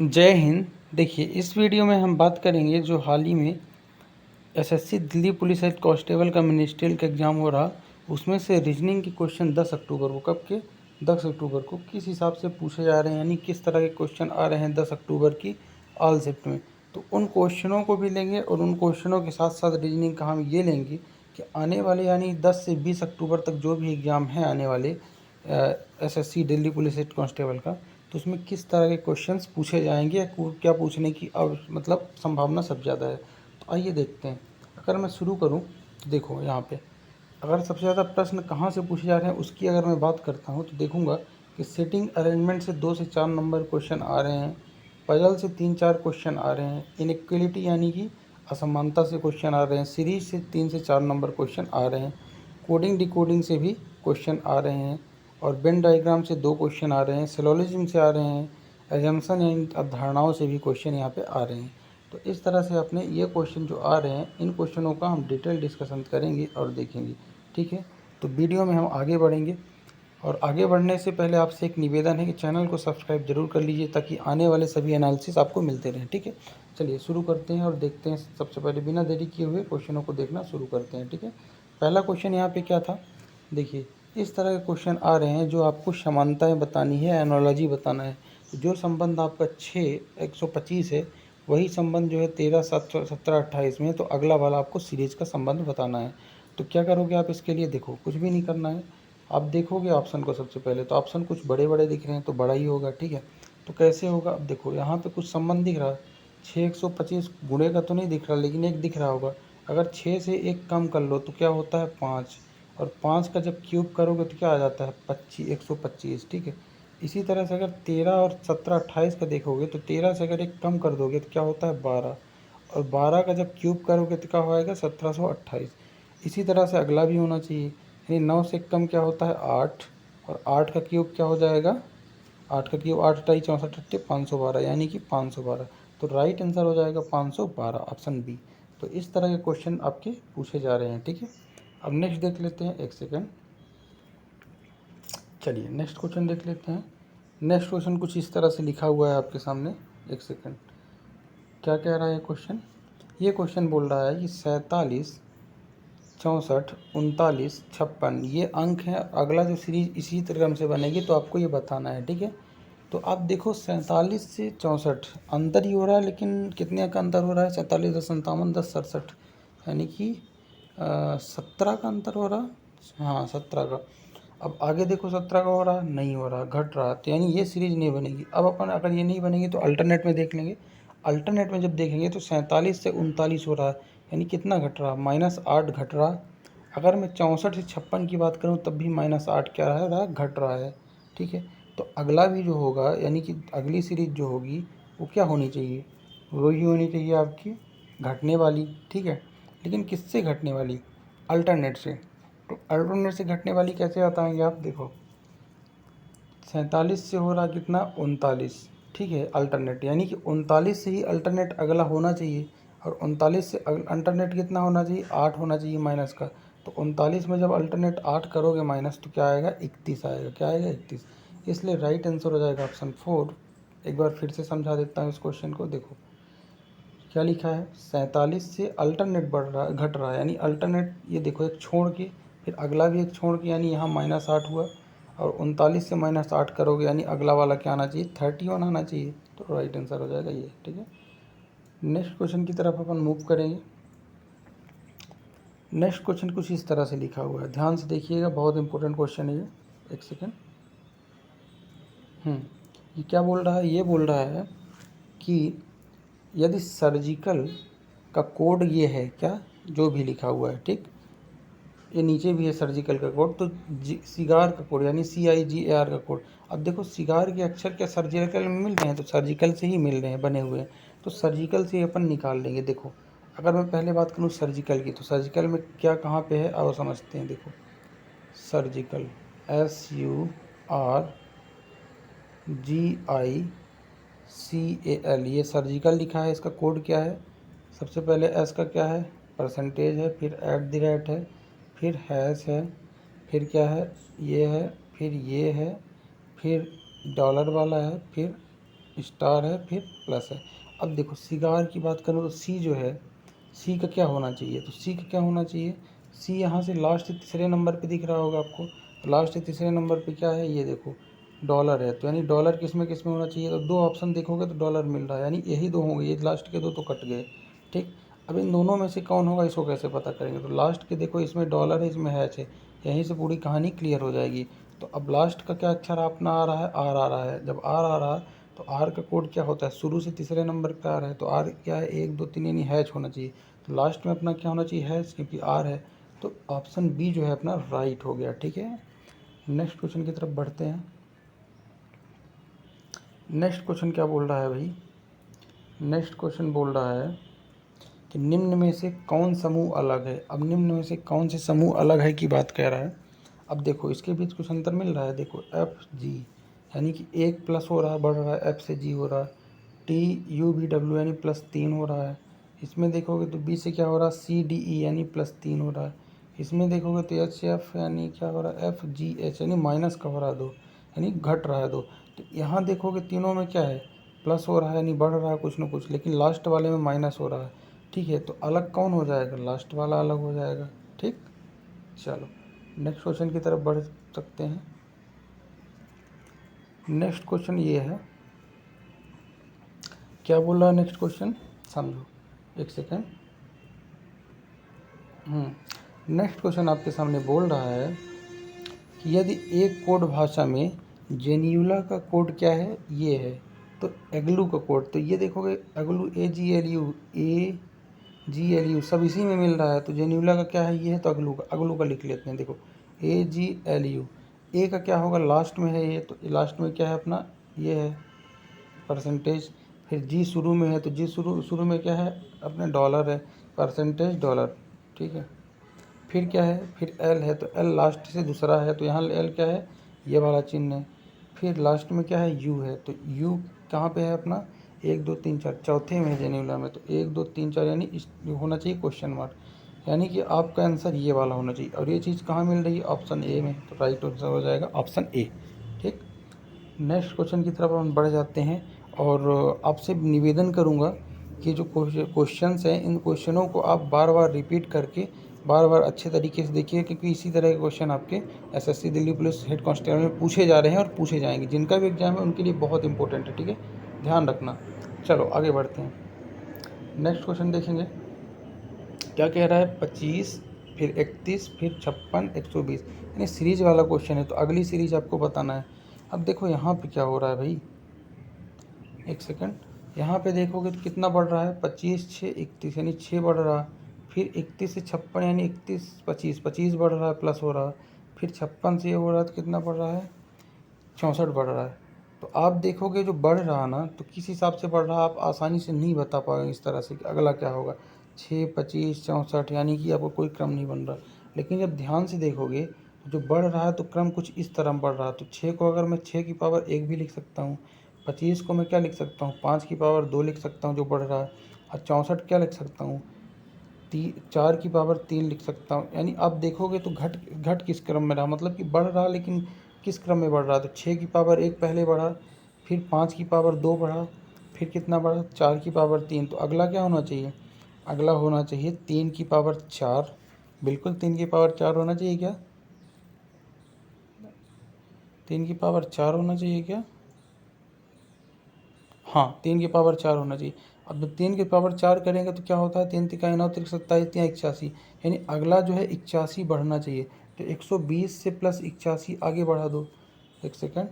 जय हिंद। देखिए, इस वीडियो में हम बात करेंगे जो हाल ही में SSC Delhi police head constable का मिनिस्ट्रियल का एग्ज़ाम हो रहा, उसमें से रीजनिंग के क्वेश्चन 10 अक्टूबर को, कब के 10 अक्टूबर को किस हिसाब से पूछे जा रहे हैं, यानी किस तरह के क्वेश्चन आ रहे हैं 10 अक्टूबर की ऑल शिफ्ट में। तो उन क्वेश्चनों को भी लेंगे और उन क्वेश्चनों के साथ साथ रीजनिंग का हम ये लेंगे कि आने वाले यानी 10 से 20 अक्टूबर तक जो भी एग्ज़ाम है आने वाले SSC Delhi police head constable का, तो उसमें किस तरह के क्वेश्चंस पूछे जाएंगे या क्या पूछने की मतलब संभावना सब ज़्यादा है। तो आइए देखते हैं। अगर मैं शुरू करूं तो देखो यहाँ पे, अगर सबसे ज़्यादा प्रश्न कहाँ से पूछे जा रहे हैं उसकी अगर मैं बात करता हूँ तो देखूंगा कि सेटिंग अरेंजमेंट से 2 से 4 नंबर क्वेश्चन आ रहे हैं, पजल से 3-4 क्वेश्चन आ रहे हैं, इनइक्वलिटी यानी कि असमानता से क्वेश्चन आ रहे हैं, सीरीज से 3 से 4 नंबर क्वेश्चन आ रहे हैं, कोडिंग डिकोडिंग से भी क्वेश्चन आ रहे हैं और वेन डायग्राम से 2 क्वेश्चन आ रहे हैं, सिलोजिज्म से आ रहे हैं, एजम्पशन यानी अवधारणाओं से भी क्वेश्चन यहाँ पे आ रहे हैं। तो इस तरह से अपने ये क्वेश्चन जो आ रहे हैं, इन क्वेश्चनों का हम डिटेल डिस्कशन करेंगे और देखेंगे। ठीक है, तो वीडियो में हम आगे बढ़ेंगे और आगे बढ़ने से पहले आपसे एक निवेदन है कि चैनल को सब्सक्राइब जरूर कर लीजिए ताकि आने वाले सभी एनालिसिस आपको मिलते रहें। ठीक है, चलिए शुरू करते हैं और देखते हैं। सबसे पहले बिना देरी किए हुए क्वेश्चनों को देखना शुरू करते हैं। ठीक है, पहला क्वेश्चन यहाँ पे क्या था, देखिए इस तरह के क्वेश्चन आ रहे हैं जो आपको समानताएं बतानी है, एनोलॉजी बताना है। तो जो संबंध आपका 125 है वही संबंध जो है 13, 7, 17, 28 में है, तो अगला वाला आपको सीरीज का संबंध बताना है। तो क्या करोगे आप इसके लिए, देखो कुछ भी नहीं करना है। आप देखोगे ऑप्शन को, सबसे पहले तो ऑप्शन कुछ बड़े बड़े दिख रहे हैं तो बड़ा ही होगा। ठीक है, तो कैसे होगा, अब देखो यहाँ पे कुछ संबंध दिख रहा है, 125 गुणे का तो नहीं दिख रहा लेकिन एक दिख रहा होगा। अगर 6 से एक कम कर लो तो क्या होता है 5, और 5 का जब क्यूब करोगे तो क्या आ जाता है 125। ठीक है, इसी तरह से अगर 13 और 17, 28 का देखोगे तो 13 से अगर एक कम कर दोगे तो क्या होता है 12, और 12 का जब क्यूब करोगे तो क्या होएगा 1728। इसी तरह से अगला भी होना चाहिए, यानी 9 से कम क्या होता है 8, और 8 का क्यूब क्या हो जाएगा, 8 का क्यूब 8 × 64 = 512, यानी कि 512। तो राइट आंसर हो जाएगा 512, ऑप्शन बी। तो इस तरह के क्वेश्चन आपके पूछे जा रहे हैं। ठीक है, अब नेक्स्ट देख लेते हैं, एक सेकेंड, चलिए नेक्स्ट क्वेश्चन देख लेते हैं। नेक्स्ट क्वेश्चन कुछ इस तरह से लिखा हुआ है आपके सामने, एक सेकेंड, क्या कह रहा है क्वेश्चन। ये क्वेश्चन बोल रहा है कि 47, 64, 39, 56 ये अंक हैं। अगला जो सीरीज इसी क्रम से बनेगी तो आपको ये बताना है। ठीक है, तो आप देखो 47 से 64 अंतर ही हो रहा है, लेकिन कितने का अंतर हो रहा है, 47, 10 57, 10 67, यानी कि 17 का अंतर हो रहा। हाँ 17 का। अब आगे देखो 17 का हो रहा, नहीं हो रहा, घट रहा, तो यानी ये सीरीज नहीं बनेगी। अब अपन अगर ये नहीं बनेगी तो अल्टरनेट में देख लेंगे। अल्टरनेट में जब देखेंगे तो 47 से 39 हो रहा है, यानी कितना घट रहा, -8 घट रहा। अगर मैं 64 से 56 की बात करूँ तब भी -8 क्या रहा, घट रहा है। ठीक है, तो अगला भी जो होगा यानी कि अगली सीरीज जो होगी वो क्या होनी चाहिए, वही होनी चाहिए आपकी घटने वाली। ठीक है, लेकिन किससे घटने वाली, अल्टरनेट से। तो अल्टरनेट से घटने वाली कैसे बताएंगे आप, देखो 47 से हो रहा कितना 39। ठीक है, अल्टरनेट यानी कि 39 से ही अल्टरनेट अगला होना चाहिए, और 39 से अल्टरनेट कितना होना चाहिए, 8 होना चाहिए माइनस का। तो 39 में जब अल्टरनेट 8 करोगे माइनस तो क्या आएगा 31 आएगा, क्या आएगा 31। इसलिए राइट आंसर हो जाएगा ऑप्शन 4। एक बार फिर से समझा देता हूँ इस क्वेश्चन को, देखो क्या लिखा है, 47 से अल्टरनेट बढ़ रहा है, घट रहा है, यानी अल्टरनेट ये देखो एक छोड़ के फिर अगला भी एक छोड़ के, यानी यहाँ -8 हुआ, और 39 से -8 करोगे यानी अगला वाला क्या आना चाहिए 31 आना चाहिए। तो राइट आंसर हो जाएगा ये। ठीक है, नेक्स्ट क्वेश्चन की तरफ अपन मूव करेंगे। नेक्स्ट क्वेश्चन कुछ इस तरह से लिखा हुआ है, ध्यान से देखिएगा, बहुत इंपॉर्टेंट क्वेश्चन है ये। एक सेकेंड, ये क्या बोल रहा है, ये बोल रहा है कि यदि सर्जिकल का कोड ये है, क्या जो भी लिखा हुआ है, ठीक, ये नीचे भी है सर्जिकल का कोड, तो सिगार का कोड यानी CIGAR का कोड। अब देखो सिगार के अक्षर क्या सर्जिकल में मिल रहे हैं, तो सर्जिकल से ही मिल रहे हैं, बने हुए हैं, तो सर्जिकल से अपन निकाल लेंगे। देखो अगर मैं पहले बात करूँ सर्जिकल की, तो सर्जिकल में क्या कहाँ पे है आओ समझते हैं। देखो सर्जिकल SURGICAL, ये सर्जिकल लिखा है, इसका कोड क्या है, सबसे पहले एस का क्या है, परसेंटेज है, फिर @ है, फिर हैश है, फिर क्या है ये है, फिर ये है, फिर डॉलर वाला है, फिर स्टार है फिर प्लस है। अब देखो सिगार की बात करें तो सी जो है, सी का क्या होना चाहिए, तो सी का क्या होना चाहिए, सी यहाँ से लास्ट तीसरे नंबर पे दिख रहा होगा आपको। तो लास्ट तीसरे नंबर पे क्या है, ये देखो डॉलर है, तो यानी डॉलर किस में होना चाहिए, तो दो ऑप्शन देखोगे तो डॉलर मिल रहा है, यानी यही दो होंगे, ये लास्ट के दो तो कट गए। ठीक, अब इन दोनों में से कौन होगा इसको कैसे पता करेंगे, तो लास्ट के देखो इसमें डॉलर है, इसमें हैच है, यहीं से पूरी कहानी क्लियर हो जाएगी। तो अब लास्ट का क्या अक्षर अपना आ रहा है, आर आ रहा है, जब आर आ रहा है तो आर का कोड क्या होता है, शुरू से तीसरे नंबर पे आर है, तो आर क्या है, 1 2 3 यानी हैच होना चाहिए। तो लास्ट में अपना क्या होना चाहिए, हैच, क्योंकि आर है। तो ऑप्शन बी जो है अपना राइट हो गया। ठीक है, नेक्स्ट क्वेश्चन की तरफ बढ़ते हैं। नेक्स्ट क्वेश्चन क्या बोल रहा है भाई, नेक्स्ट क्वेश्चन बोल रहा है कि निम्न में से कौन समूह अलग है। अब निम्न में से कौन से समूह अलग है की बात कह रहा है। अब देखो इसके बीच कुछ अंतर मिल रहा है, देखो एफ जी यानी कि 1 प्लस हो रहा है, बढ़ रहा है, एफ से जी हो रहा है, टी यू वी डब्ल्यू यानी +3 हो रहा है। इसमें देखोगे तो बी से क्या हो रहा है, सी डी ई यानी +3 हो रहा है। इसमें देखोगे तो एच एफ यानी क्या हो रहा है, एफ जी एच यानी माइनस का हो रहा है 2, यानी घट रहा है 2। तो यहाँ देखोगे तीनों में क्या है, प्लस हो रहा है यानी बढ़ रहा है कुछ ना कुछ, लेकिन लास्ट वाले में माइनस हो रहा है। ठीक है, तो अलग कौन हो जाएगा, लास्ट वाला अलग हो जाएगा। ठीक, चलो नेक्स्ट क्वेश्चन की तरफ बढ़ सकते हैं। नेक्स्ट क्वेश्चन ये है, क्या बोल रहा है नेक्स्ट क्वेश्चन, समझो, एक सेकेंड। नेक्स्ट क्वेश्चन आपके सामने बोल रहा है कि यदि एक कोड भाषा में जेन्यूला का कोड क्या है, ये है, तो एग्लू का कोड, तो ये देखोगे एग्लू ए जी एल यू सब इसी में मिल रहा है, तो जेन्यूला का क्या है, ये है, तो अग्लू का लिख लेते हैं। देखो AGLU, ए का क्या होगा, लास्ट में है ये, तो लास्ट में क्या है अपना, ये है परसेंटेज। फिर जी शुरू में है, तो जी शुरू शुरू में क्या है अपने, डॉलर है, परसेंटेज डॉलर। ठीक है, फिर क्या है, फिर एल है, तो एल लास्ट से दूसरा है, तो यहाँ एल क्या है, ये वाला चिन्ह है। फिर लास्ट में क्या है, यू है, तो यू कहाँ पे है अपना, 1 2 3 4 चौथे में है जेन्युला में, तो 1 2 3 4 यानी इस होना चाहिए क्वेश्चन मार्क, यानी कि आपका आंसर ये वाला होना चाहिए। और ये चीज़ कहाँ मिल रही है, ऑप्शन ए में, तो राइट आंसर हो जाएगा ऑप्शन ए। ठीक, नेक्स्ट क्वेश्चन की तरफ हम बढ़ जाते हैं, और आपसे निवेदन करूंगा कि जो क्वेश्चंस हैं इन क्वेश्चनों को आप बार बार रिपीट करके बार बार अच्छे तरीके से देखिए, क्योंकि इसी तरह के क्वेश्चन आपके SSC Delhi police head constable में पूछे जा रहे हैं और पूछे जाएंगे। जिनका भी एग्जाम है उनके लिए बहुत इंपॉर्टेंट है। ठीक है, ध्यान रखना। चलो आगे बढ़ते हैं, नेक्स्ट क्वेश्चन देखेंगे। क्या कह रहा है, 25 फिर 31 फिर 56 120, यानी सीरीज वाला क्वेश्चन है, तो अगली सीरीज आपको बताना है। अब देखो यहाँ पे क्या हो रहा है भाई, एक सेकंड, यहाँ पे देखोगे तो कितना बढ़ रहा है, 25 6 31 यानी 6 बढ़ रहा है, फिर 31 से 56 यानी 31 25 25 बढ़ रहा है, प्लस हो रहा है, फिर 56 से ये हो रहा है तो कितना बढ़ रहा है, 64 बढ़ रहा है। तो आप देखोगे जो बढ़ रहा ना, तो किस हिसाब से बढ़ रहा है आप आसानी से नहीं बता पाओगे इस तरह से कि अगला क्या होगा, 6 25 64, यानी कि आपको कोई क्रम नहीं बन रहा। लेकिन जब ध्यान से देखोगे जो बढ़ रहा है तो क्रम कुछ इस तरह बढ़ रहा है। तो 6 को अगर मैं 6 की पावर 1 भी लिख सकता हूँ, 25 को मैं क्या लिख सकता हूँ, 5 की पावर 2 लिख सकता हूँ जो बढ़ रहा है, और 64 क्या लिख सकता हूँ, 4 की पावर 3 लिख सकता हूँ। यानी आप देखोगे तो घट घट किस क्रम में रहा, मतलब कि बढ़ रहा लेकिन किस क्रम में बढ़ रहा, तो 6 की पावर 1 पहले बढ़ा, फिर 5 की पावर 2 बढ़ा, फिर कितना बढ़ा, 4 की पावर 3, तो अगला क्या होना चाहिए, अगला होना चाहिए 3 की पावर 4, बिल्कुल 3 की पावर 4 होना चाहिए क्या, 3 की पावर 4 होना चाहिए क्या, हाँ 3 की पावर 4 होना चाहिए। अब जब 3 की पावर 4 करेंगे तो क्या होता है, 3 तिकाई 9 तिक 27 तिया 81, यानी अगला जो है 81 बढ़ना चाहिए। तो 120 से प्लस 81 आगे बढ़ा दो, एक सेकंड,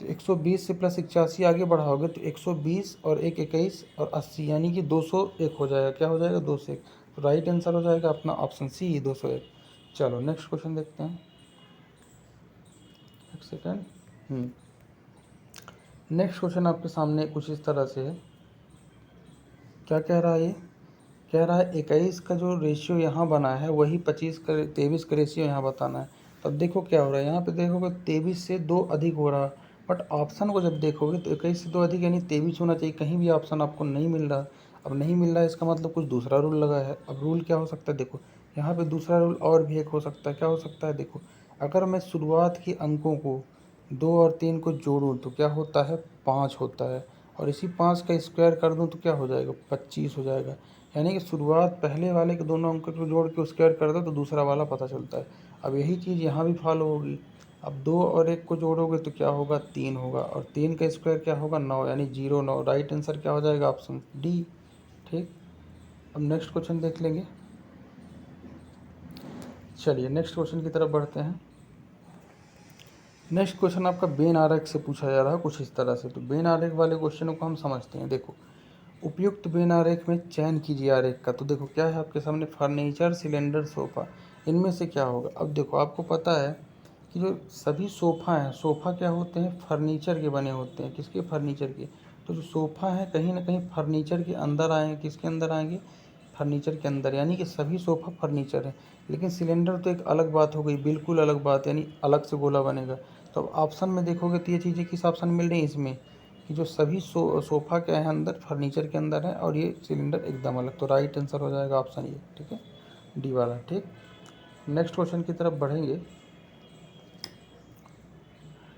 तो 120 से प्लस 81 आगे बढ़ाओगे तो 120 और 1 21 और 80, यानी कि 201 हो जाएगा। क्या हो जाएगा, 201। तो राइट आंसर हो जाएगा अपना ऑप्शन सी 201। चलो नेक्स्ट क्वेश्चन देखते हैं, एक सेकंड। नेक्स्ट क्वेश्चन आपके सामने कुछ इस तरह से है, क्या कह रहा है ये, कह रहा है 21 का जो रेशियो यहाँ बना है वही 23 का रेशियो यहाँ बताना है। तब देखो क्या हो रहा है, यहाँ पे देखोगे 23 से 2 अधिक हो रहा है, बट ऑप्शन को जब देखोगे तो 21 से 2 अधिक यानी 23 होना चाहिए, कहीं भी ऑप्शन आपको नहीं मिल रहा। अब नहीं मिल रहा है इसका मतलब कुछ दूसरा रूल लगा है। अब रूल क्या हो सकता है, देखो यहाँ पे दूसरा रूल और भी एक हो सकता है। क्या हो सकता है, देखो अगर मैं शुरुआत के अंकों को 2 और 3 को जोड़ूँ तो क्या होता है, 5 होता है, और इसी 5 का स्क्वायर कर दूं तो क्या हो जाएगा, 25 हो जाएगा। यानी कि शुरुआत पहले वाले के दोनों अंक को जोड़ के स्क्वायर कर दो तो दूसरा वाला पता चलता है। अब यही चीज़ यहाँ भी फॉलो होगी। अब 2 और 1 को जोड़ोगे तो क्या होगा, 3 होगा, और 3 का स्क्वायर क्या होगा, 9, यानी 0 9। राइट आंसर क्या हो जाएगा, ऑप्शन डी। ठीक, अब नेक्स्ट क्वेश्चन देख लेंगे। चलिए नेक्स्ट क्वेश्चन की तरफ बढ़ते हैं। नेक्स्ट क्वेश्चन आपका बेन आरेख से पूछा जा रहा है कुछ इस तरह से। तो बेन आरेख वाले क्वेश्चनों को हम समझते हैं। देखो, उपयुक्त बेन आरेख में चयन कीजिए आरेख का। तो देखो क्या है आपके सामने, फर्नीचर, सिलेंडर, सोफ़ा, इनमें से क्या होगा। अब देखो आपको पता है कि जो सभी सोफ़ा हैं, सोफ़ा क्या होते हैं, फर्नीचर के बने होते हैं। किसके, फर्नीचर के। तो जो सोफ़ा है कहीं ना कहीं फर्नीचर के अंदर आएंगे। किसके अंदर आएंगे, फर्नीचर के अंदर, यानी कि सभी सोफ़ा फर्नीचर है। लेकिन सिलेंडर तो एक अलग बात हो गई, बिल्कुल अलग बात, यानी अलग से गोला बनेगा। तो अब ऑप्शन में देखोगे तो ये चीज़ें किस ऑप्शन में मिल रही है इसमें, कि जो सभी सोफ़ा क्या है अंदर, फर्नीचर के अंदर है, और ये सिलेंडर एकदम अलग। तो राइट आंसर हो जाएगा ऑप्शन ये। ठीक है, डी वाला। ठीक, नेक्स्ट क्वेश्चन की तरफ बढ़ेंगे।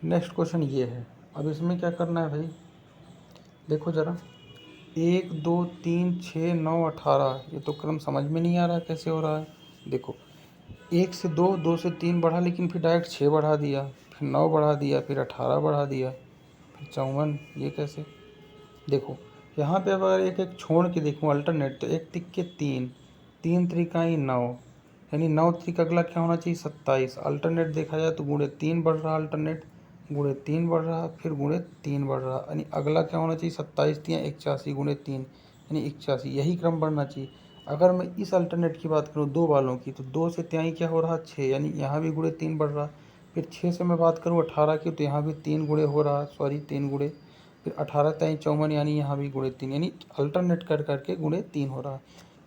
नेक्स्ट क्वेश्चन ये है। अब इसमें क्या करना है भाई, देखो ज़रा, 1 2 3 6 9 18, ये तो क्रम समझ में नहीं आ रहा कैसे हो रहा है। देखो, 1 से 2, 2 से 3 बढ़ा, लेकिन फिर डायरेक्ट 6 बढ़ा दिया, फिर 9 बढ़ा दिया, फिर 18 बढ़ा दिया, फिर 54, ये कैसे। देखो यहाँ पे अगर एक एक छोड़ के देखूँ अल्टरनेट, तो 1 तिक्के 3, 3 त्रिकाई 9, यानी 9 त्रिक अगला क्या होना चाहिए, 27। अल्टरनेट देखा जाए तो गुणे 3 बढ़ रहा, अल्टरनेट गुणे 3 बढ़ रहा, फिर गुणे 3 बढ़ रहा, यानी अगला क्या होना चाहिए, 27 3 81 गुणे 3, यानी 81। यही क्रम बढ़ना चाहिए। अगर मैं इस अल्टरनेट की बात करूँ 2 वालों की, तो 2 से त्याई क्या हो रहा, 6, यानी यहाँ भी गुणे 3 बढ़ रहा। फिर 6 से मैं बात करूँ 18 की, तो यहाँ भी 3 गुणे हो रहा, सॉरी 3 गुणे। फिर 18 त्याई 54, यानी यहाँ भी गुणे 3, यानी अल्टरनेट कर करके गुणे 3 हो रहा।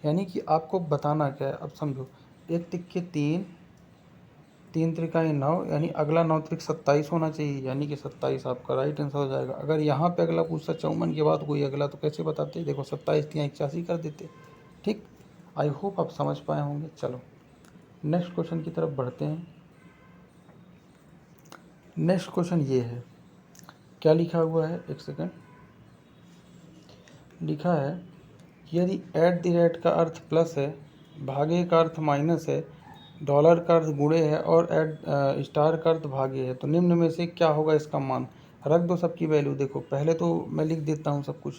यानी कि आपको बताना क्या है, अब समझो, 1 तिक्के 3, 3 त्रिकाई 9, यानी अगला 9 त्रिक 27 होना चाहिए, यानी कि 27 आपका राइट आंसर हो जाएगा। अगर यहाँ पे अगला पूछता 54 के बाद कोई अगला, तो कैसे बताते, देखो 27 तिया 81 कर देते। ठीक, आई होप आप समझ पाए होंगे। चलो नेक्स्ट क्वेश्चन की तरफ बढ़ते हैं। नेक्स्ट क्वेश्चन ये है, क्या लिखा हुआ है, एक सेकेंड। लिखा है कि यदि एट द रेट का अर्थ प्लस है, भागे का अर्थ माइनस है, डॉलर का अर्थ गुणे है, और स्टार का अर्थ भागे है, तो निम्न में से क्या होगा इसका मान। रख दो सबकी वैल्यू। देखो पहले तो मैं लिख देता हूँ सब कुछ।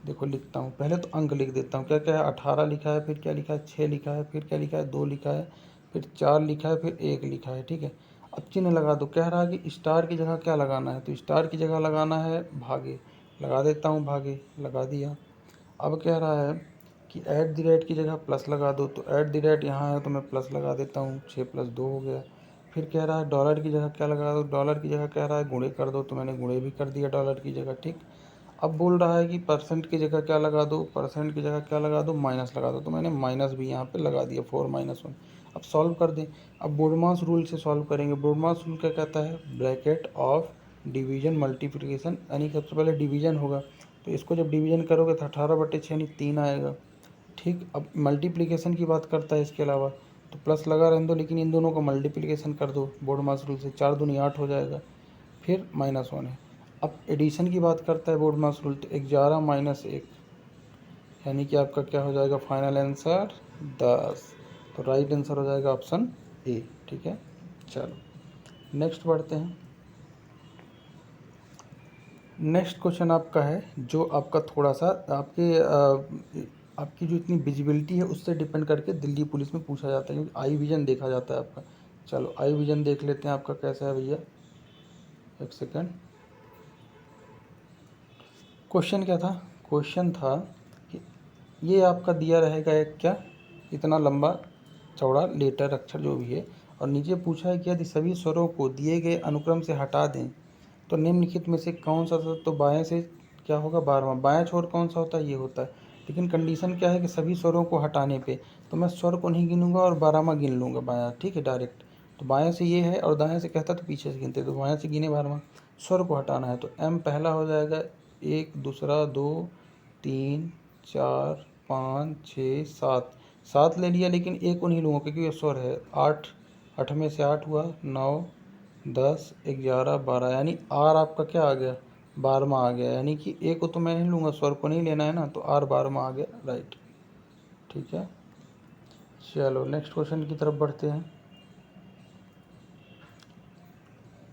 देखो लिखता हूँ, पहले तो अंक लिख देता हूँ। क्या क्या है, 18 लिखा है, फिर क्या लिखा है, 6 लिखा है, फिर क्या लिखा है, 2 लिखा है, फिर 4 लिखा है, फिर 1 लिखा है। ठीक है, अब चिन्ह लगा दो। कह रहा है कि स्टार की जगह क्या लगाना है, तो स्टार की जगह लगाना है भागे। लगा देता हूँ, भागे लगा दिया। अब कह रहा है कि ऐट द रेट की जगह प्लस लगा दो, तो ऐट द रेट यहाँ है तो मैं प्लस लगा देता हूँ, 6 + 2 हो गया। फिर कह रहा है डॉलर की जगह क्या लगा दो, डॉलर की जगह कह रहा है गुणे कर दो, तो मैंने गुणे भी कर दिया डॉलर की जगह। ठीक, अब बोल रहा है कि परसेंट की जगह क्या लगा दो, परसेंट की जगह क्या लगा दो, माइनस लगा दो, तो मैंने माइनस भी यहाँ पे लगा दिया, 4 - 1। अब सॉल्व कर दें। अब बोडमास रूल से सॉल्व करेंगे। बोडमास रूल क्या कहता है, ब्रैकेट ऑफ डिवीजन मल्टीप्लिकेशन, यानी सबसे पहले डिवीजन होगा, तो इसको जब डिवीजन करोगे तो 18/6 यानी 3 आएगा। ठीक, अब मल्टीप्लिकेशन की बात करता है इसके अलावा, तो प्लस लगा रहने दो, लेकिन इन दोनों को मल्टीप्लिकेशन कर दो बोडमास रूल से, 4 दूनी 8 हो जाएगा, फिर -1 है। अब एडिशन की बात करता है बोडमास रूल, तो 11 - 1, यानी कि आपका क्या हो जाएगा फाइनल आंसर 10। तो राइट आंसर हो जाएगा ऑप्शन ए। ठीक है, चलो नेक्स्ट बढ़ते हैं। नेक्स्ट क्वेश्चन आपका है, जो आपका थोड़ा सा आपकी जो इतनी विजिबिलिटी है उससे डिपेंड करके दिल्ली पुलिस में पूछा जाता है, क्योंकि आई विजन देखा जाता है आपका। चलो आई विजन देख लेते हैं आपका कैसा है भैया, एक सेकेंड। क्वेश्चन क्या था, क्वेश्चन था कि ये आपका दिया रहेगा एक क्या, इतना लंबा चौड़ा लेटर अक्षर जो भी है, और नीचे पूछा है कि यदि सभी स्वरों को दिए गए अनुक्रम से हटा दें तो निम्नलिखित में से कौन सा स्वर, तो बाएं से क्या होगा, 12वां। बाएं छोर कौन सा होता है, ये होता है। लेकिन कंडीशन क्या है कि सभी स्वरों को हटाने पे, तो मैं स्वर को नहीं गिनूंगा और 12वां गिन लूँगा बायां। ठीक है, डायरेक्ट। तो बाएं से ये है और दाएं से कहता तो पीछे से गिनते, तो बाएं से गिने 12वां। स्वर को हटाना है तो एम पहला हो जाएगा, 1 दूसरा 2 3 4 5 6 7, 7 ले लिया, लेकिन एक को नहीं लूँगा क्योंकि ये स्वर है। 8, 8 में से 8 हुआ, 9 10 11 12, यानी आर आपका क्या आ गया, 12वां आ गया, यानी कि ए को तो मैं नहीं लूँगा, स्वर को नहीं लेना है ना, तो आर 12वां आ गया, राइट। ठीक है, चलो नेक्स्ट क्वेश्चन की तरफ बढ़ते हैं।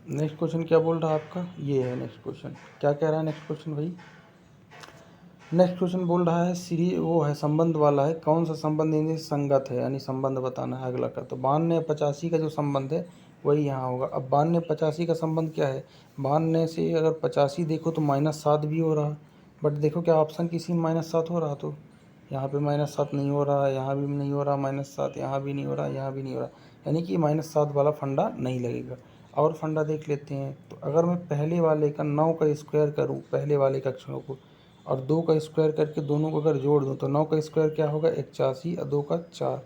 नेक्स्ट क्वेश्चन क्या बोल रहा है आपका, ये है नेक्स्ट क्वेश्चन। क्या कह रहा है नेक्स्ट क्वेश्चन भाई? नेक्स्ट क्वेश्चन बोल रहा है सीरीज, वो है संबंध वाला है, कौन सा संबंध इनसे संगत है, यानी संबंध बताना है अगला का। तो 92-85 का जो संबंध है वही यहाँ होगा। अब 92-85 का संबंध क्या है, 92 से अगर 85 देखो तो -7 भी हो रहा, बट देखो क्या ऑप्शन किसी में -7 हो रहा, तो यहाँ पे -7 नहीं हो रहा, यहाँ भी नहीं हो रहा -7, यहाँ भी नहीं हो रहा, यहाँ भी नहीं हो रहा, यानी कि -7 वाला फंडा नहीं लगेगा। और फंडा देख लेते हैं। तो अगर मैं पहले वाले का 9 का स्क्वायर करूँ, पहले वाले के अक्षरों को, और 2 का स्क्वायर करके दोनों को अगर जोड़ दूँ तो 9 का स्क्वायर क्या होगा 81, और 2 का 4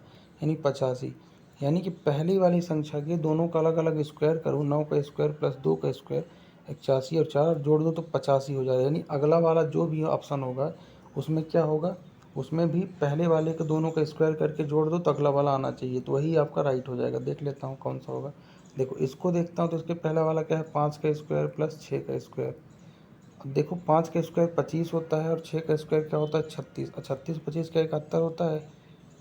यानी 85। यानी कि पहली वाली संख्या के दोनों का अलग अलग स्क्वायर करूँ, 9 का स्क्वायर प्लस 2 का स्क्वायर 81 और 4 जोड़ दूँ तो 85 हो जाएगा। यानी अगला वाला जो भी ऑप्शन होगा उसमें क्या होगा, उसमें भी पहले वाले के दोनों का स्क्वायर करके जोड़ दो तो अगला वाला आना चाहिए, तो वही आपका राइट हो जाएगा। देख लेता हूँ कौन सा होगा। देखो इसको देखता हूँ तो इसके पहला वाला क्या है 5 का स्क्वायर प्लस 6 का स्क्वायर। अब देखो 5 का स्क्वायर 25 होता है और 6 का स्क्वायर क्या होता है 36, और 36 25 का 71 होता है।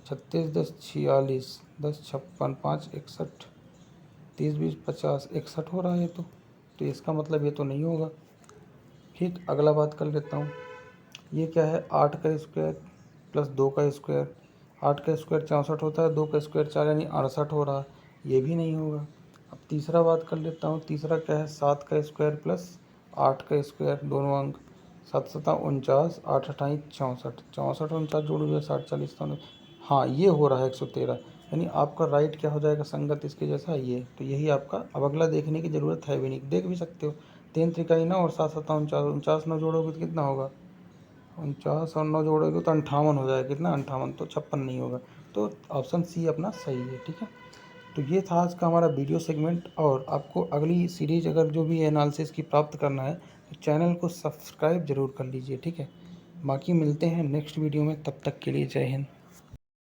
36 10 46, 10 56, 5 61, 30 20 50, 61 हो रहा है ये तो इसका मतलब ये तो नहीं होगा। ठीक, अगला बात कर लेता हूँ। ये क्या है 8 का स्क्वायर प्लस 2 का स्क्वायर, 8 का स्क्वायर 64 होता है, 2 का स्क्वायर 4 यानी 68 हो रहा, ये भी नहीं होगा। अब तीसरा बात कर लेता हूँ। तीसरा क्या है 7 का स्क्वायर प्लस 8 का स्क्वायर, दोनों अंक 7 7 49, 8 28 64, 64 49 जोड़ोगे 60 40 हाँ ये हो रहा है 113। यानी आपका राइट क्या हो जाएगा संगत इसके जैसा ये, तो यही आपका। अब अगला देखने की ज़रूरत है भी नहीं, देख भी सकते हो। 3 त्रिकाई 9 और 7 7 49, 49 9 जोड़ोगे तो कितना होगा 49 और 9 जोड़ोगे तो 58 हो जाएगा। कितना 58, तो 56 नहीं होगा। तो ऑप्शन सी अपना सही है। ठीक है, तो ये था आज का हमारा वीडियो सेगमेंट। और आपको अगली सीरीज अगर जो भी एनालिसिस की प्राप्त करना है तो चैनल को सब्सक्राइब जरूर कर लीजिए। ठीक है, बाकी मिलते हैं नेक्स्ट वीडियो में, तब तक के लिए जय हिंद।